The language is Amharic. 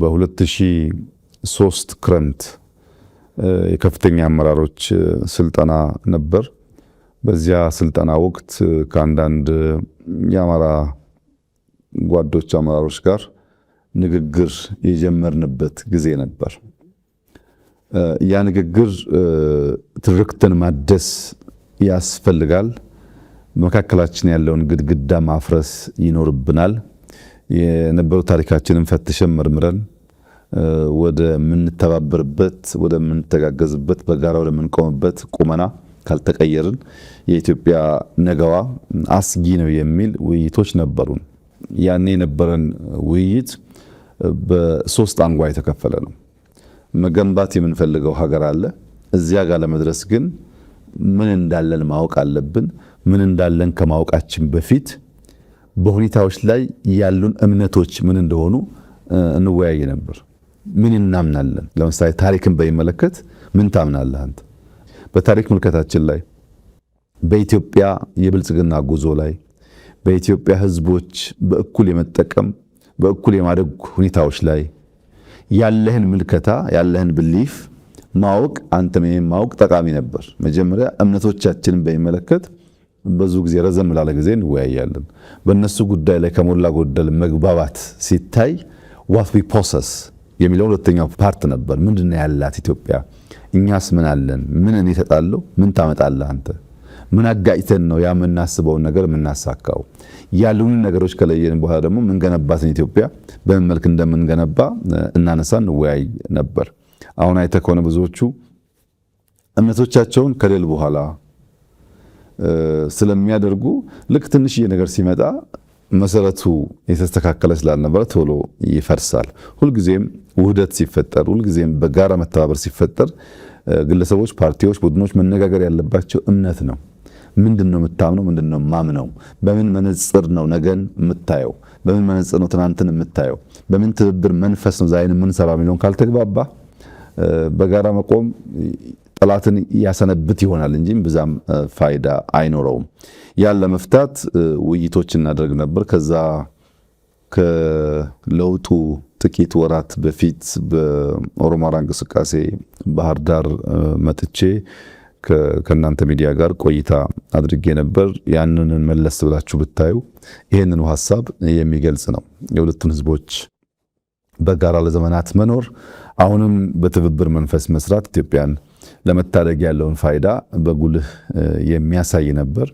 በ2003 ክረምት የከፍተኛ አመራሮች ስልጠና ነበር። በዚያ ስልጠና ወቅት ከአንዳንድ የአማራ ጓዶች አመራሮች ጋር ንግግር የጀመርንበት ጊዜ ነበር። ያ ንግግር ትርክትን ማደስ ያስፈልጋል። መካከላችን ያለውን ግድግዳ ማፍረስ ይኖርብናል። የነበረው ታሪካችንን ፈትሸን መርምረን ወደ ምንተባበርበት ወደ ምንተጋገዝበት በጋራ ወደ ምንቆምበት ቁመና ካልተቀየርን የኢትዮጵያ ነገዋ አስጊ ነው የሚል ውይይቶች ነበሩን። ያኔ የነበረን ውይይት በሶስት አንጓ የተከፈለ ነው። መገንባት የምንፈልገው ሀገር አለ። እዚያ ጋር ለመድረስ ግን ምን እንዳለን ማወቅ አለብን። ምን እንዳለን ከማወቃችን በፊት በሁኔታዎች ላይ ያሉን እምነቶች ምን እንደሆኑ እንወያይ ነበር። ምን እናምናለን? ለምሳሌ ታሪክን በሚመለከት ምን ታምናለህ አንተ? በታሪክ ምልከታችን ላይ፣ በኢትዮጵያ የብልጽግና ጉዞ ላይ፣ በኢትዮጵያ ሕዝቦች በእኩል የመጠቀም በእኩል የማደግ ሁኔታዎች ላይ ያለህን ምልከታ ያለህን ብሊፍ ማወቅ አንተም ማወቅ ጠቃሚ ነበር። መጀመሪያ እምነቶቻችንን በሚመለከት ብዙ ጊዜ ረዘም ላለ ጊዜ እንወያያለን። በእነሱ ጉዳይ ላይ ከሞላ ጎደል መግባባት ሲታይ what we possess የሚለው ሁለተኛው ፓርት ነበር። ምንድነው ያላት ኢትዮጵያ? እኛስ ምን አለን? ምን እኔ እሰጣለሁ? ምን ታመጣለህ አንተ? ምን አጋጭተን ነው ያ የምናስበውን ነገር የምናሳካው? ያሉን ነገሮች ከለየን በኋላ ደግሞ ምን ገነባትን ኢትዮጵያ በምን መልክ እንደምንገነባ እናነሳ እንወያይ ነበር። አሁን አይተህ ከሆነ ብዙዎቹ እምነቶቻቸውን ከሌል በኋላ ስለሚያደርጉ ልክ ትንሽዬ ነገር ሲመጣ መሰረቱ የተስተካከለ ስላልነበረ ቶሎ ይፈርሳል። ሁልጊዜም ውህደት ሲፈጠር፣ ሁልጊዜም በጋራ መተባበር ሲፈጠር ግለሰቦች፣ ፓርቲዎች፣ ቡድኖች መነጋገር ያለባቸው እምነት ነው። ምንድነው የምታምነው? ምንድነው ማምነው? በምን መነጽር ነው ነገን የምታየው? በምን መነጽር ነው ትናንትን የምታየው? በምን ትብብር መንፈስ ነው ዛሬን የምንሰራ የሚለውን ካልተግባባ በጋራ መቆም ጠላትን ያሰነብት ይሆናል እንጂ ብዛም ፋይዳ አይኖረውም። ያን ለመፍታት ውይይቶች እናደርግ ነበር። ከዛ ከለውጡ ጥቂት ወራት በፊት በኦሮማራ እንቅስቃሴ ባህር ዳር መጥቼ ከእናንተ ሚዲያ ጋር ቆይታ አድርጌ ነበር። ያንን መለስ ብላችሁ ብታዩ ይሄንን ሐሳብ የሚገልጽ ነው። የሁለቱን ህዝቦች በጋራ ለዘመናት መኖር፣ አሁንም በትብብር መንፈስ መስራት ኢትዮጵያን ለመታደግ ያለውን ፋይዳ በጉልህ የሚያሳይ ነበር።